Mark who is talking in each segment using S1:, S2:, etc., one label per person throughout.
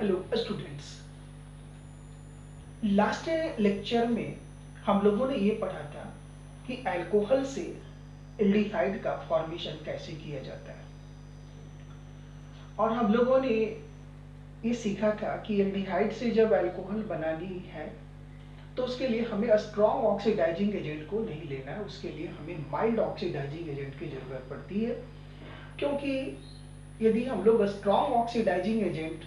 S1: Hello students. Last lecture में हम लोगों ने ये पढ़ा था कि अल्कोहल से एल्डिहाइड का फॉर्मेशन कैसे किया जाता है, और हम लोगों ने ये सीखा था कि एल्डिहाइड से जब अल्कोहल बनानी है तो उसके लिए हमें स्ट्रॉन्ग ऑक्सीडाइजिंग एजेंट को नहीं लेना है, उसके लिए हमें माइल्ड ऑक्सीडाइजिंग एजेंट की ज़रूरत पड़ती है। क्योंकि यदि हम लोग स्ट्रॉन्ग ऑक्सीडाइजिंग एजेंट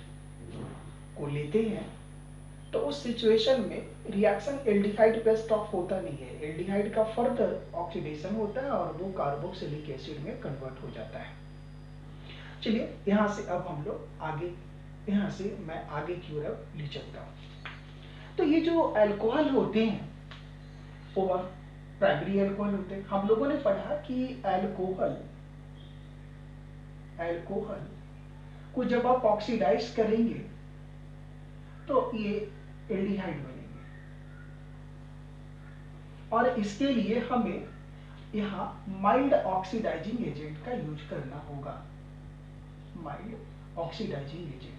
S1: को लेते हैं तो उस सिचुएशन में रिएक्शन एल्डिहाइड पे स्टॉप होता नहीं है, एल्डिहाइड का फर्दर ऑक्सीडेशन होता है और वो कार्बोक्सिलिक एसिड में कन्वर्ट हो जाता है। चलिए यहाँ से अब हम लोग आगे, यहाँ से मैं आगे की ओर ले चलता हूँ। तो ये जो अल्कोहल होते हैं वो प्राइमरी अल्कोहल होते हैं। हम लोगों ने पढ़ा कि अल्कोहल को जब आप ऑक्सीडाइज करेंगे तो ये एल्डिहाइड बनेंगे, और इसके लिए हमें यहाँ माइल्ड ऑक्सीडाइजिंग एजेंट का यूज करना होगा। माइल्ड ऑक्सीडाइजिंग एजेंट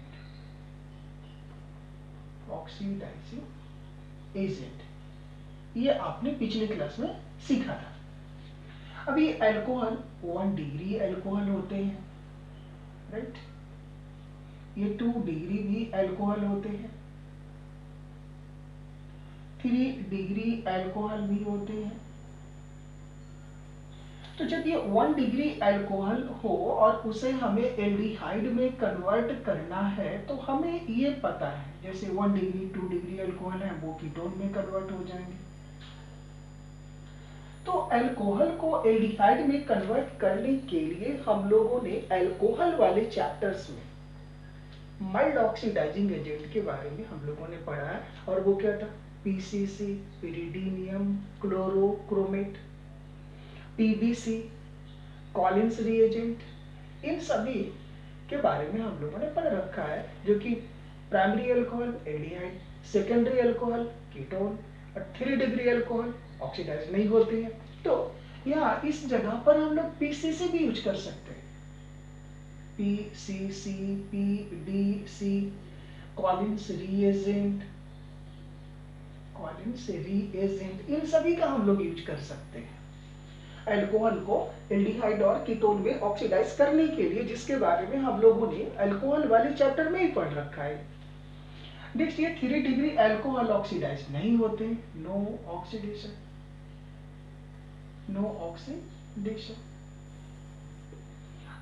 S1: ये आपने पिछले क्लास में सीखा था। अभी अल्कोहल 1 डिग्री अल्कोहल होते हैं, राइट। ये 2 डिग्री भी अल्कोहल होते हैं, 3 डिग्री अल्कोहल भी होते हैं। तो जब ये 1 डिग्री अल्कोहल हो और उसे हमें एल्डिहाइड में कन्वर्ट करना है तो हमें ये पता है, जैसे 1 डिग्री 2 डिग्री अल्कोहल है वो कीटोन में कन्वर्ट हो जाएंगे। तो अल्कोहल को एल्डिहाइड में कन्वर्ट करने के लिए हम लोगों ने अल्कोहल वाले चैप्टर्स में माइल्ड ऑक्सीडाइजिंग एजेंट के बारे में हम लोगों ने पढ़ा है, और वो क्या था? PCC, pyridinium chlorochromate, PBC, Collins reagent, इन सभी के बारे में हम लोगों ने पढ़ रखा है। जो कि primary alcohol aldehyde, secondary alcohol ketone, और 3 डिग्री अल्कोहल ऑक्सीडाइज नहीं होते हैं। तो यहाँ इस जगह पर हम लोग पीसीसी भी यूज कर सकते हैं, पीसीसी, पीडीसी, कॉलिन्स रिएजेंट, इन सभी का हम लोग यूज कर सकते हैं अल्कोहल को एल्डिहाइड और कीटोन में ऑक्सीडाइज करने के लिए, जिसके बारे में हम लोगों ने अल्कोहल वाले चैप्टर में ही पढ़ रखा है। नेक्स्ट, ये 3 डिग्री अल्कोहल ऑक्सीडाइज नहीं होते, नो ऑक्सीडेशन।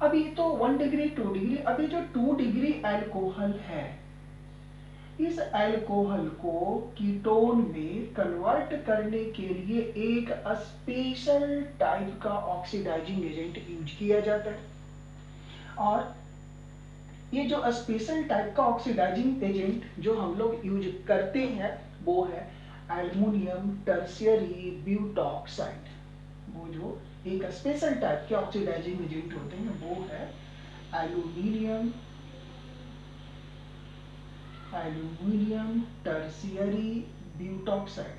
S1: अब ये तो 1 डिग्री 2 डिग्री, अभी जो 2 डिग्री अल्कोहल है, इस अल्कोहल को कीटोन में कन्वर्ट करने के लिए एक स्पेशल टाइप का ऑक्सीडाइजिंग एजेंट यूज किया जाता है। और ये जो स्पेशल टाइप का ऑक्सीडाइजिंग एजेंट जो हम लोग यूज करते हैं वो है एल्युमिनियम टर्शियरी ब्यूटॉक्साइड। वो जो एक स्पेशल टाइप के ऑक्सीडाइजिंग एजेंट होते हैं वो है aluminium tertiary butoxide,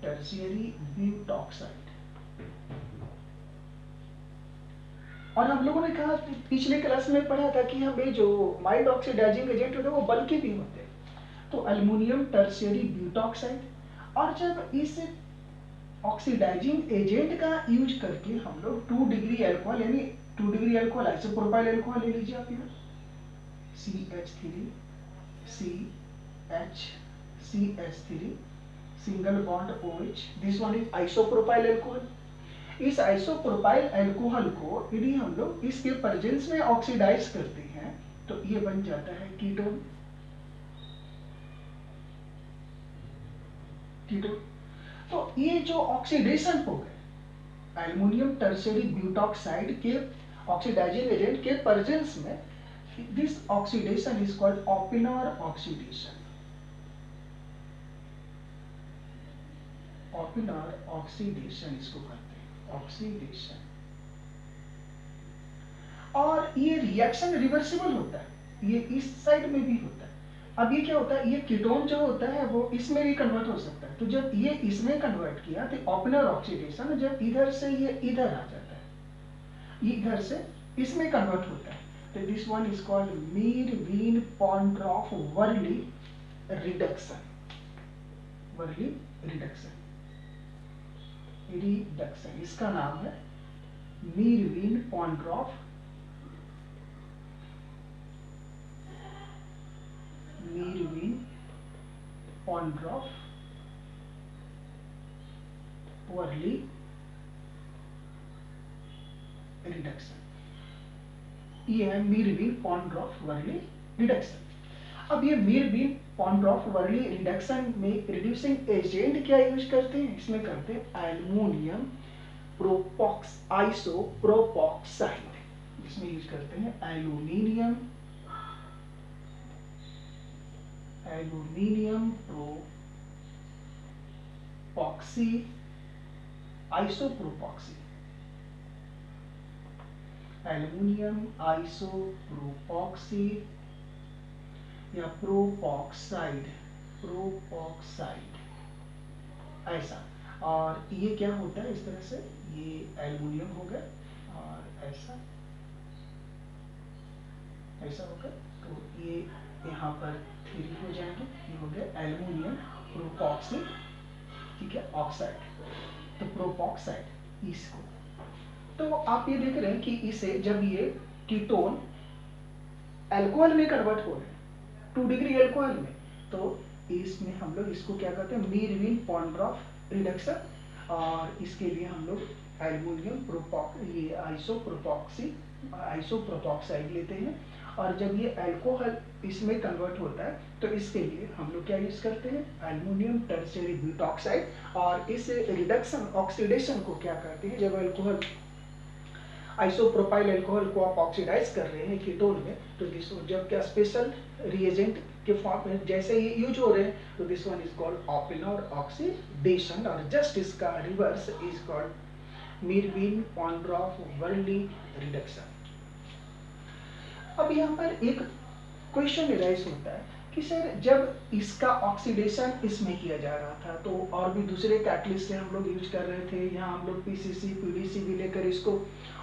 S1: tertiary butoxide. और हम लोगों ने कहा पिछले क्लास में पढ़ा था कि हमें जो माइल्ड ऑक्सीडाइजिंग एजेंट होते हैं वो बल्कि भी होते हैं। तो एल्युमिनियम टर्शियरी ब्यूटॉक्साइड, और जब इस ऑक्सीडाइजिंग एजेंट का यूज करके हम लोग 2 डिग्री अल्कोहल, यानी 2 डिग्री अल्कोहल आइसोप्रोपाइल अल्कोहल ले लीजिए आप, यहाँ CH3 single bond OH, this one is isopropyl alcohol. इस आइसोप्रोपाइल अल्कोहल को यदि हम लोग इसके प्रेजेंस में ऑक्सीडाइज करते हैं तो ये बन जाता है कीटोन। तो ये जो ऑक्सीडेशन हो गए एल्युमिनियम टर्शियरी ब्यूटॉक्साइड के ऑक्सीडाइजिंग एजेंट के प्रेजेंस में, this oxidation is called Oppenauer oxidation. Oppenauer oxidation इसको कहते हैं, ऑक्सीडेशन। और ये रिएक्शन रिवर्सिबल होता है, ये इस साइड में भी होता है। अब ये क्या होता है, ये कीटोन जो होता है वो इसमें भी कन्वर्ट हो सकता है। तो जब ये इसमें कन्वर्ट किया तो ऑपेनर ऑक्सीडेशन, जब इधर से ये इधर आ जाता है, इधर से इसमें कन्वर्ट होता है, तो this one is called Meerwein Ponndorf Verley reduction, Verley reduction, reduction इसका नाम है मीर-वीन-पॉन्ड्रॉफ, मीर-वीन-पॉन्ड्रॉफ-वर्ली रिडक्शन, ये है मीर-वीन-पॉन्ड्रॉफ-वर्ली रिडक्शन। अब ये मीर-वीन-पॉन्ड्रॉफ-वर्ली रिडक्शन में रिड्यूसिंग एजेंट क्या यूज करते हैं, इसमें करते हैं एल्युमिनियम आइसोप्रोपॉक्साइड, इसमें यूज करते हैं एल्यूमिनियम प्रोपॉक्सी आइसोप्रोपॉक्सी, एल्यूमिनियम आइसोप्रोपॉक्सी या प्रोपॉक्साइड ऐसा। और ये क्या होता है, इस तरह से ये एल्यूमिनियम हो गया और ऐसा होगा, तो ये यहाँ पर 3 हो जाएंगे, ये हो गया एल्यूमिनियम प्रोपॉक्सी, ठीक है, ऑक्साइड, तो प्रोपॉक्साइड इसको। तो आप ये देख रहे हैं कि इसे जब ये कीटोन अल्कोहल में कन्वर्ट हो रहे हैं 2 डिग्री अल्कोहल में, तो इसमें हम लोग इसको क्या करते हैं, मीर-वीन-पॉन्ड्रॉफ रिडक्शन, और इसके लिए हम लोग एल्यूमिनियम ये आइसोप्रोपॉक्साइड लेते हैं। और जब ये अल्कोहल इसमें कन्वर्ट होता है तो इसके लिए हम लोग क्या यूज करते हैं, एल्यूमिनियम टर्शियरी ब्यूटॉक्साइड। और इस रिडक्शन ऑक्सीडेशन को क्या करते हैं, जब अल्कोहल आइसोप्रोपाइल अल्कोहल को आप ऑक्सीडाइज कर रहे हैं कीटोन में, तो दिस जब क्या स्पेशल रिएजेंट के फॉर्म में जैसे ये यूज हो रहे हैं, तो this one is called Oppenauer oxidation, और जस्ट इसका reverse is called Meerwein Ponndorf Verley reduction. अब यहाँ पर एक क्वेश्चन राइज होता है कि सर जब इसका ऑक्सीडेशन इसमें किया जा रहा था, तो और भी दूसरे कैटलिस्ट से हम लोग यूज कर रहे थे, यहाँ हम लोग पीसीसी पीडीसी भी लेकर इसको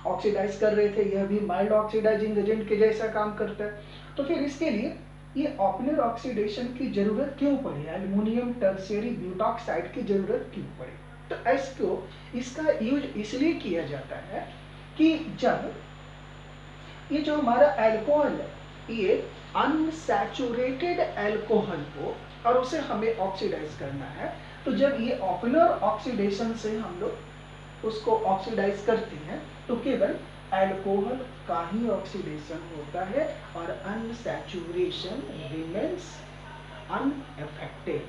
S1: ऑक्सीडाइज कर रहे थे, यह भी माइल्ड ऑक्सीडाइजिंग एजेंट के जैसा काम करता है, तो फिर इसके लिए ये ओपेनर ऑक्सीडेशन की जरूरत क्यों पड़ी, एल्यूमिनियम टर्शियरी ब्यूटॉक्साइड की जरूरत क्यों पड़ी। तो इसका यूज इसलिए किया जाता है कि जब ये जो हमारा अल्कोहल है, ये अनसैचुरेटेड अल्कोहल को, और उसे हमें ऑक्सीडाइज करना है, तो जब ये ओपेनर ऑक्सीडेशन से हम लोग उसको ऑक्सीडाइज करते हैं, तो केवल अल्कोहल का ही ऑक्सीडेशन होता है और अनसैचुरेशन रिमेन्स अनअफेक्टेड।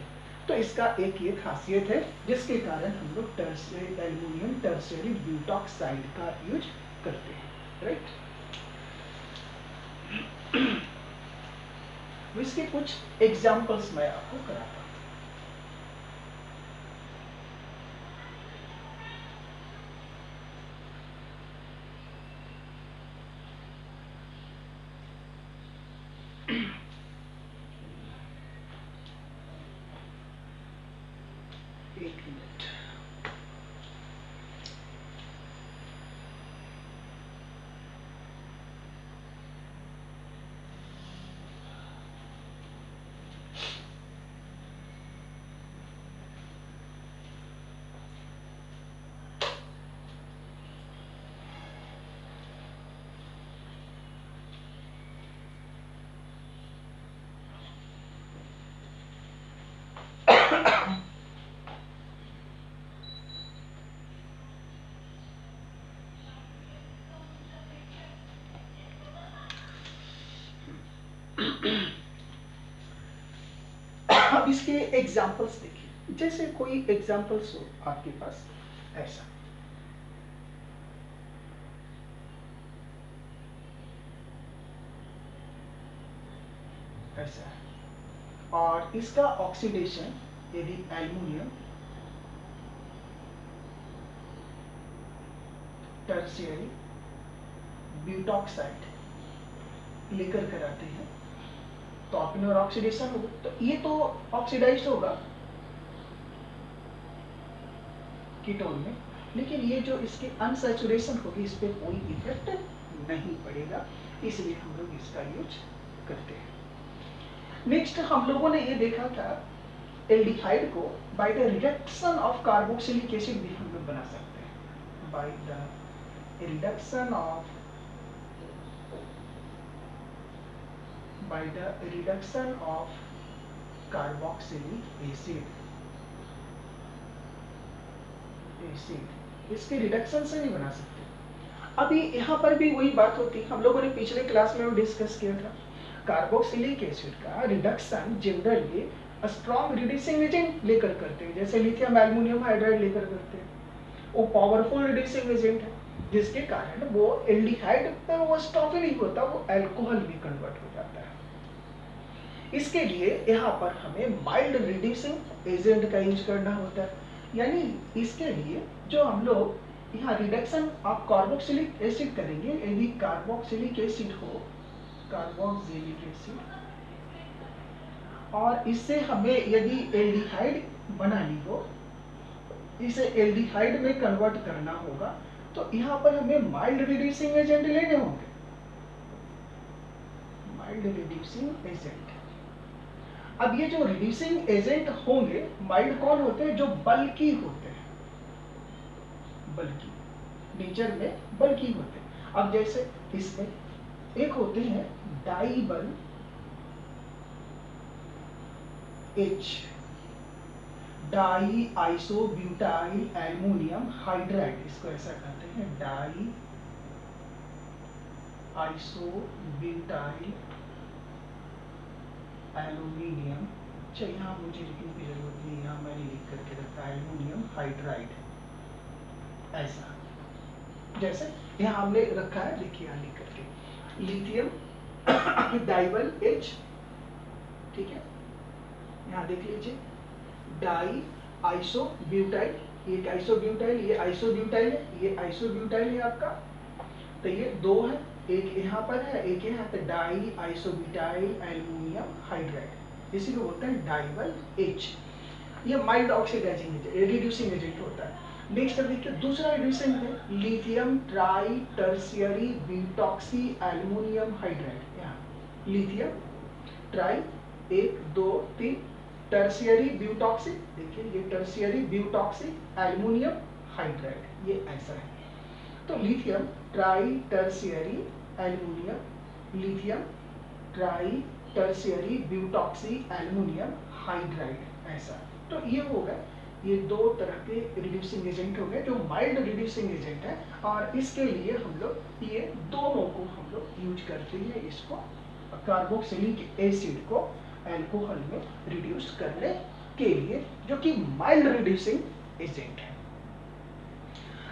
S1: तो इसका एक ये खासियत है जिसके कारण हम लोग एल्यूमिनियम टर्शियरी ब्यूटॉक्साइड का यूज करते हैं, राइट। इसके कुछ एग्जाम्पल्स मैं आपको कराता हूं। एक मिनट, अब इसके एग्जाम्पल्स देखिए, जैसे कोई एग्जाम्पल्स हो आपके पास ऐसा, ऐसा है, और इसका ऑक्सीडेशन यदि एल्यूमिनियम टर्शियरी ब्यूटॉक्साइड लेकर कराते हैं, तो ओपेनर ऑक्सीडेशन होगा, तो ये तो ऑक्सीडाइज्ड होगा कीटोन में, लेकिन ये जो इसकी अनसैचुरेशन होगी इस पर कोई इफेक्ट नहीं पड़ेगा। इसलिए हम लोग इसका यूज करते हैं। नेक्स्ट हम लोगों ने ये देखा था एल्डिहाइड को by the reduction of carboxylic acid भी हम लोग बना सकते हैं। By the reduction of carboxylic acid इसके रिडक्शन से नहीं बना सकते। अभी यहाँ पर भी वही बात होती, हम लोगों ने पिछले क्लास में भी डिस्कस किया था। कार्बोक्सिलिक एसिड का reduction generally strong reducing agent लेकर करते हैं, जैसे लिथियम एल्युमिनियम हाइड्राइड लेकर करते हैं। वो पावरफुल रिड्यूसिंग एजेंट है, जिसके कारण वो एल्डिहाइड पर वो स्टॉप ही नहीं होता, वो अल्कोहल में कन्वर्ट हो जाता है। इसके लिए यहाँ पर हमें माइल्ड रिड्यूसिंग एजेंट का यूज करना होता है। यानी इसके लिए जो हम लोग यहाँ रिडक्शन ऑफ कार्बोक्सिलिक एसिड करेंगे, यदि कार्बोक्सिलिक एसिड हो, कार्बोक्सिलिक एसिड, और इससे हमें यदि एल्डिहाइड बनानी हो, इसे एल्डिहाइड में कन्वर्ट करना होगा, तो यहाँ पर हमें माइल्ड रिड्यूसिंग एजेंट लेने होंगे। माइल्ड रिड्यूसिंग एजेंट, अब ये जो रिड्यूसिंग एजेंट होंगे माइल्ड कौन होते हैं? जो बल्की होते हैं, बल्की नेचर में बल्की होते हैं। अब जैसे इसमें एक होते हैं DIBAL H, die isobutyl aluminium hydride, इसको ऐसा कहते हैं डाई आइसोब्यूटाइल एल्युमिनियम। अच्छा, यहाँ मुझे लिखने की जरूरत नहीं, यहाँ मैंने लिख करके रखा एल्युमिनियम हाइड्राइड, ऐसा जैसे यहाँ हमने रखा है, देखिए यहाँ लिख करके लिथियम डाइबल H, ठीक है, यहाँ देख लीजिए डाई आइसोब्यूटाइल, एक आइसोब्यूटाइल, ये आइसोब्यूटाइल है, ये आइसोब्यूटाइल है आपका, तो ये दो है, एक यहाँ पर है, एक यहाँ पे डाई आइसोब्यूटाइल एल्युमिनियम हाइड्राइड, इसी को बोलते हैं डाइबल H। ये माइल्ड ऑक्सीडाइजिंग रिड्यूसिंग एजेंट होता है। नेक्स्ट देखिए दूसरा रिड्यूसिंग है lithium tri tertiary butoxy aluminium hydride. यहाँ लिथियम ट्राई 1 2 3, टर्शियरी ब्यूटॉक्सी, देखिए ये टर्शियरी ब्यूटॉक्सी एल्युमिनियम हाइड्राइड, ये ऐसा है। तो lithium tri tertiary aluminium, lithium tri tertiary butoxy aluminium hydride, ऐसा। तो ये हो गए, ये दो तरह के रिड्यूसिंग एजेंट हो गए जो माइल्ड रिड्यूसिंग एजेंट है, और इसके लिए हम लोग ये दोनों को हम लोग यूज करते हैं, इसको कार्बोक्सिलिक एसिड को अल्कोहल में रिड्यूस करने के लिए, जो कि माइल्ड रिड्यूसिंग एजेंट है।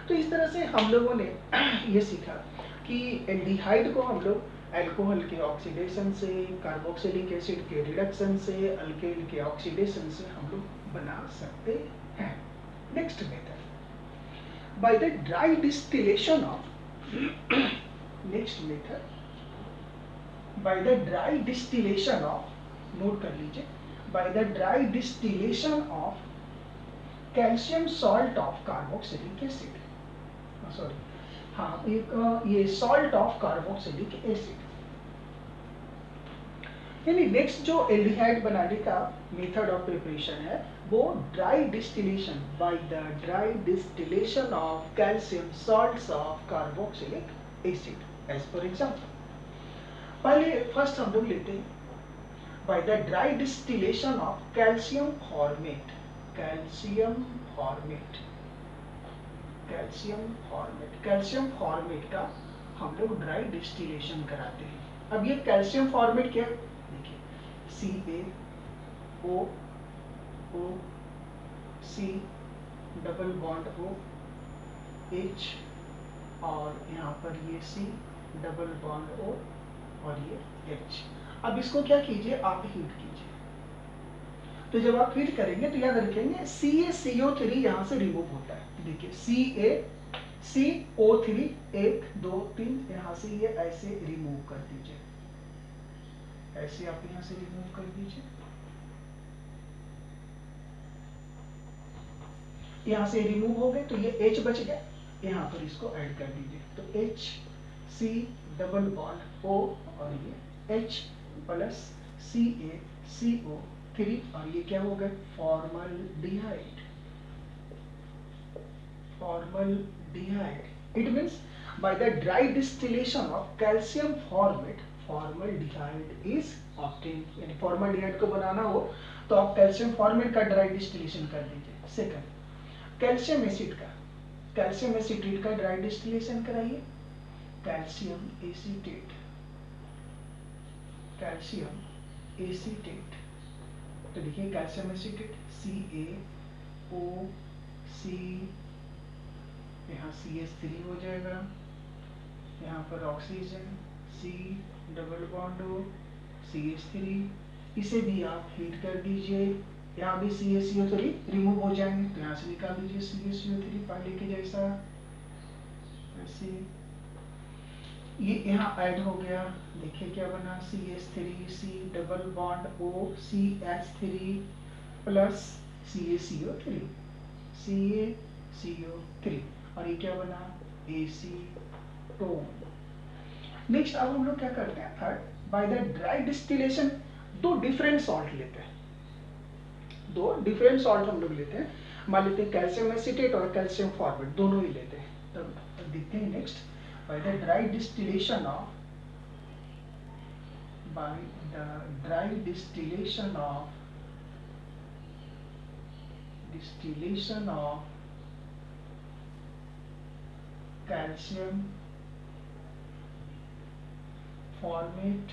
S1: तो इस तरह से हम लोगों ने ये सीखा कि एल्डिहाइड को हम लोग अल्कोहल के ऑक्सीडेशन से, कार्बोक्सिलिक एसिड के रिडक्शन से, अल्केन के ऑक्सीडेशन से हम लोग बना सकते हैं। Next method by the dry distillation of next method by the dry distillation of, note कर लीजिए, bye the dry distillation of calcium salt of carboxylic acid, sorry हाँ, एक ये सॉल्ट ऑफ कार्बोक्सिलिक एसिड। यानी नेक्स्ट जो aldehyde बनाने का method of preparation है वो dry distillation, bye the dry distillation of calcium salts of carboxylic acid. As for example, पहले फर्स्ट हम लोग लेते हैं by the dry distillation of calcium formate, calcium formate, calcium formate, calcium formate का हम लोग ड्राई डिस्टिलेशन कराते हैं। अब ये कैल्शियम फॉर्मेट क्या है, देखिए CaO O C double bond O H, और यहाँ पर ये C डबल बॉन्ड O और ये H। अब इसको क्या कीजिए, आप हीट कीजिए। तो जब आप हीट करेंगे तो याद रखेंगे CaCO3 यहाँ से रिमूव होता है, देखिए CaCO3 1 2 3, यहाँ से ये ऐसे रिमूव कर दीजिए, ऐसे आप यहाँ से रिमूव कर दीजिए, यहाँ से रिमूव हो गए, तो ये H बच गया, यहाँ पर इसको ऐड कर दीजिए, तो H C double bond O और ये H प्लस CaCO3 और ये क्या हो गए formaldehyde. Formaldehyde it means by the dry distillation of calcium formate formaldehyde is obtained। यानी formaldehyde को बनाना हो तो आप कैल्शियम फॉर्मेट का ड्राई डिस्टिलेशन कर दीजिए। सेकंड कैल्शियम एसिड का, कैल्शियम एसिटेट का ड्राई डिस्टिलेशन कराइए। कैल्शियम एसिटेट, कैल्शियम एसिटेट तो देखिए कैल्शियम एसिटेट CaOC, यहाँ CH3 हो जाएगा, यहाँ पर oxygen C double bond O CH3, इसे भी आप हीट कर दीजिए। यहाँ भी CaCO3 रिमूव हो जाएंगे तो यहाँ से निकाल दीजिए CaCO3 पहले के जैसा ऐसे। ये यहाँ ऐड हो गया, देखिए क्या बना CH3 C double bond O CH3 plus CaCO3 CaCO3 और ये क्या बना एसीटोन। नेक्स्ट अब हम लोग क्या करते हैं third by the dry distillation दो डिफरेंट सॉल्ट लेते हैं, दो डिफरेंट सॉल्ट हम लोग लेते हैं। मान लेते हैं कैल्शियम एसिटेट और कैल्शियम फॉर्मेट दोनों ही लेते हैं। तब देखते हैं next bye the dry distillation of calcium format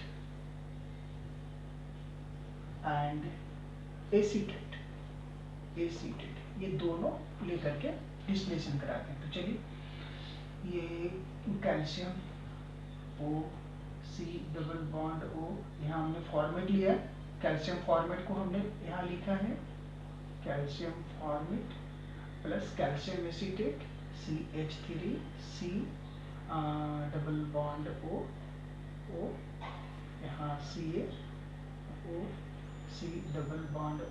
S1: and acetate, ये दोनों लेकर के डिस्टिलेशन कराते हैं। तो चलिए ये calcium O C double bond O, यहाँ हमने फॉर्मेट लिया है, कैल्शियम फॉर्मेट को हमने यहाँ लिखा है calcium formate plus calcium acetate CH3 C double bond O यहाँ CaO C double bond O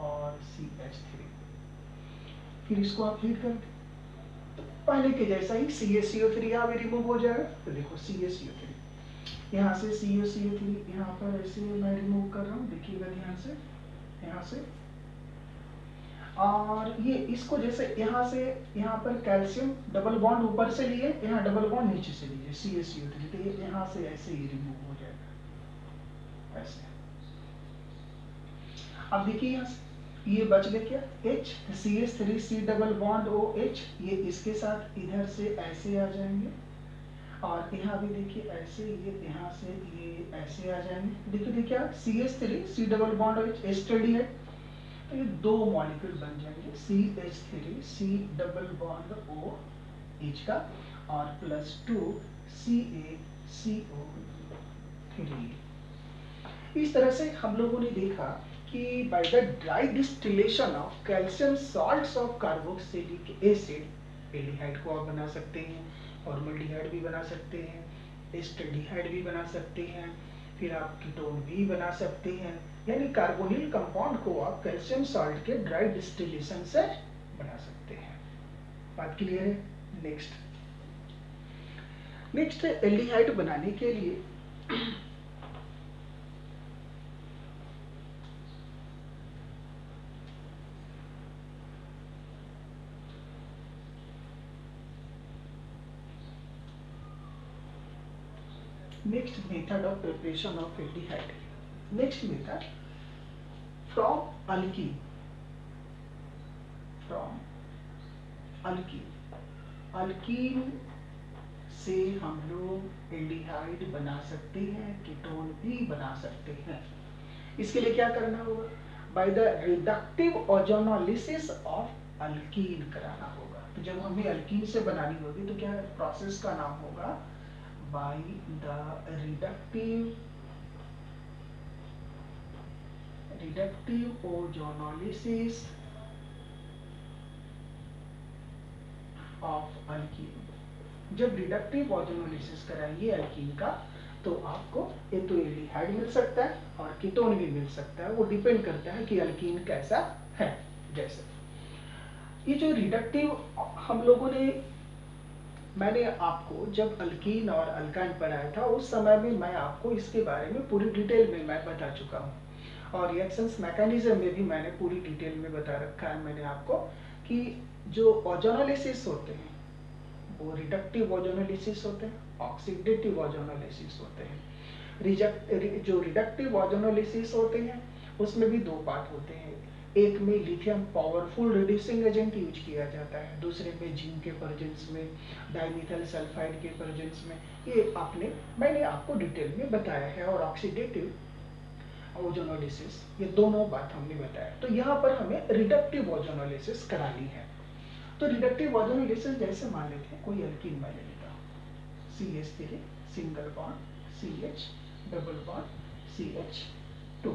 S1: और CH3, फिर इसको आप हीट कर तो पहले के जैसा ही CaCO3 यहाँ भी रिमूव हो जाएगा। तो देखो CaCO3 यहाँ से CaCO3 यहाँ पर ऐसे मैं रिमूव कर रहा हूँ, देखिएगा ध्यान से यहाँ से, और ये इसको जैसे यहाँ से यहाँ पर कैल्शियम डबल बॉन्ड ऊपर से लिए, यहाँ डबल बॉन्ड नीचे से लीजिए CaCO3 तो ये यहाँ से ऐसे ही रिमूव हो जाएगा ऐसे। अब देखिए यहाँ से ये बच गया क्या H CH3 C double bond OH, ये इसके साथ इधर से ऐसे आ जाएंगे और यहाँ भी देखिए ऐसे, ये यहाँ से ये ऐसे आ जाएंगे। देखिए देखिए CH3 C double bond OH study है तो ये दो मॉलिक्यूल बन जाएंगे CH3 C double bond OH का और प्लस 2 CaCO3। इस तरह से हम लोगों ने देखा कि bye the dry distillation of calcium salts of carboxylic acid aldehyde को आप बना सकते हैं, फॉर्मल्डिहाइड भी बना सकते हैं, एस्टल्डिहाइड भी बना सकते हैं, फिर आप कीटोन भी बना सकते हैं। यानी कार्बोनिल कंपाउंड को आप कैल्शियम सॉल्ट के ड्राई डिस्टिलेशन से बना सकते हैं। बात क्लियर है? नेक्स्ट एल्डिहाइड बनाने के लिए next method of preparation of aldehyde. Next method from alkene से हम लोग एल्डिहाइड बना सकते हैं, कीटोन भी बना सकते हैं। इसके लिए क्या करना होगा? By the reductive ozonolysis of alkyne कराना होगा। तो जब हमें अल्कीन से बनानी होगी तो क्या प्रोसेस का नाम होगा? by the reductive ozonolysis of alkene। जब रिडक्टिव ओजोनोलिसिस कराएंगे अल्कीन का तो आपको एक तो एल्डिहाइड मिल सकता है और कीटोन भी मिल सकता है, वो डिपेंड करता है कि अल्कीन कैसा है। जैसे ये जो रिडक्टिव हम लोगों ने मैंने आपको जब अल्कीन और अल्काइन पढ़ाया था उस समय में मैं आपको इसके बारे में पूरी डिटेल में मैं बता चुका हूँ, और रिएक्शंस मैकेनिज्म में भी मैंने पूरी डिटेल में बता रखा है मैंने आपको कि जो ओजोनोलिसिस होते हैं वो रिडक्टिव ओजोनोलिसिस होते हैं, ऑक्सीडेटिव ओजोनोलिसिस होते हैं। जो रिडक्टिव ओजोनोलिसिस होते हैं उसमें भी दो पार्ट होते हैं, एक में lithium powerful reducing agent use किया जाता है, दूसरे में जिंक के प्रेजेंस में, डाइमीथाइल सल्फाइड के प्रेजेंस में, ये मैंने आपको डिटेल में बताया है। और ऑक्सीडेटिव ओजोनोलिसिस, ये दोनों बात हमने बताया। तो यहाँ पर हमें रिडक्टिव ओजोनोलिसिस करानी है। तो रिडक्टिव ओजोनोलिसिस जैसे मान लेते हैं कोई अल्कीन मैं ले लेता हूँ, CH3 single bond CH double bond CH2।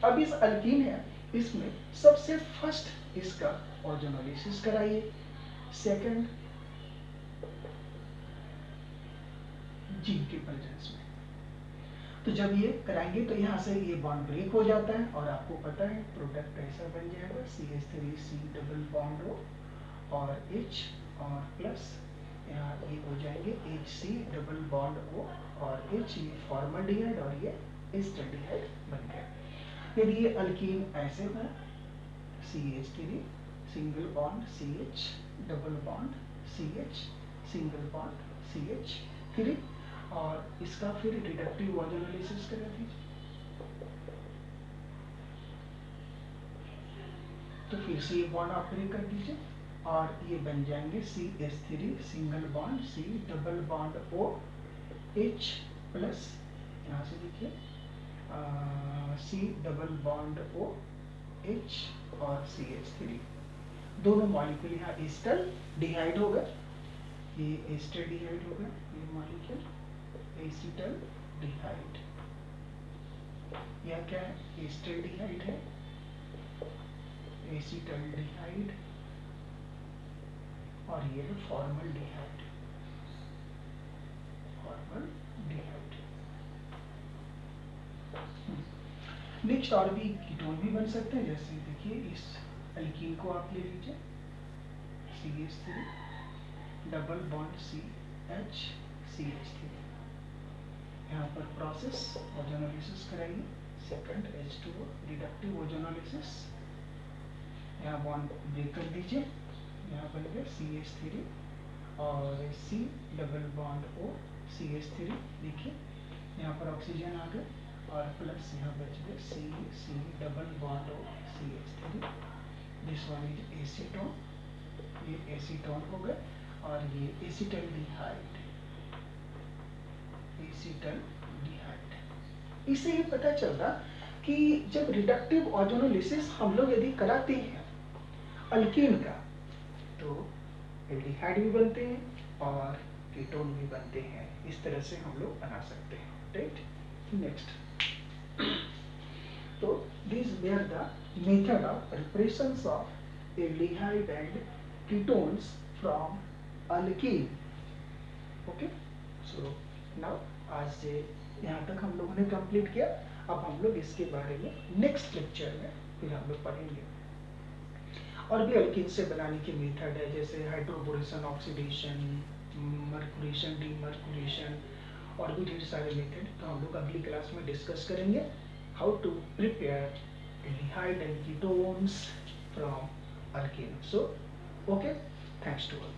S1: अब इस अल्कीन है, इसमें सबसे फर्स्ट इसका ओजोनोलिसिस कराइए, सेकंड जिंक के प्रेजेंस में। तो जब ये कराएंगे तो यहाँ से ये बॉन्ड ब्रेक हो जाता है और आपको पता है प्रोडक्ट ऐसा बन जाएगा CH3C डबल बॉन्ड O और H और प्लस यहाँ ये हो जाएंगे HC डबल बॉन्ड O और H, ये फॉर्मल्डिहाइड और ये एस्टल्डिहाइड बन गया। यदि ये अल्कीन ऐसे है CH3 single bond CH double bond CH single bond CH3, और इसका फिर रिडक्टिव ओजोनोलिसिस करा दीजिए। तो फिर से ये बॉन्ड आप ब्रेक कर दीजिए और ये बन जाएंगे CH3 single bond C double bond O H plus, यहाँ से देखिए C double bond O H और CH3, दोनों मॉलिक्यूल यहाँ एस्टल्डिहाइड हो गए, ये एस्टल्डिहाइड हो गए, ये मॉलिक्यूल एसिटल्डिहाइड, यह क्या है एस्टल्डिहाइड है, एसिटल्डिहाइड, और ये है फॉर्मल्डिहाइड, फॉर्मल्डिहाइड। नेक्स्ट और भी कीटोन भी बन सकते हैं, जैसे देखिए इस अल्कीन को आप ले लीजिए CH3 double bond CH CH3, यहाँ पर प्रोसेस ओजोनोलिसिस कराइए, सेकंड H2O रिडक्टिव ओजोनोलिसिस, यहाँ बॉन्ड ब्रेक कर दीजिए, यहाँ बन गया CH3 और C double bond O CH3, देखिए यहाँ पर ऑक्सीजन आ गया और प्लस यहाँ बच गए C double bond O CH3, this one is acetone, ये एसीटोन हो गए, और ये एसिटल्डिहाइड, एसिटल्डिहाइड। इससे ये पता चलता कि जब रिडक्टिव ओजोनोलिसिस हम लोग यदि कराते हैं अल्कीन का, तो एल्डिहाइड भी बनते हैं और कीटोन भी बनते हैं, इस तरह से हम लोग बना सकते हैं, राइट। नेक्स्ट, तो these were the method of preparations of aldehyde and ketones from alkene. Okay, so now आज से यहाँ तक हम लोगों ने कंप्लीट किया। अब हम लोग इसके बारे में नेक्स्ट लेक्चर में फिर हम लोग पढ़ेंगे। और भी अल्कीन से बनाने के मेथड है, जैसे हाइड्रोबोरेशन, ऑक्सीडेशन, मर्कुरेशन, डीमर्कुरेशन, और भी ढेर सारे मेथड, तो हम लोग अगली क्लास में डिस्कस करेंगे how to prepare aldehyde and ketones from alkene. So, okay, thanks to all.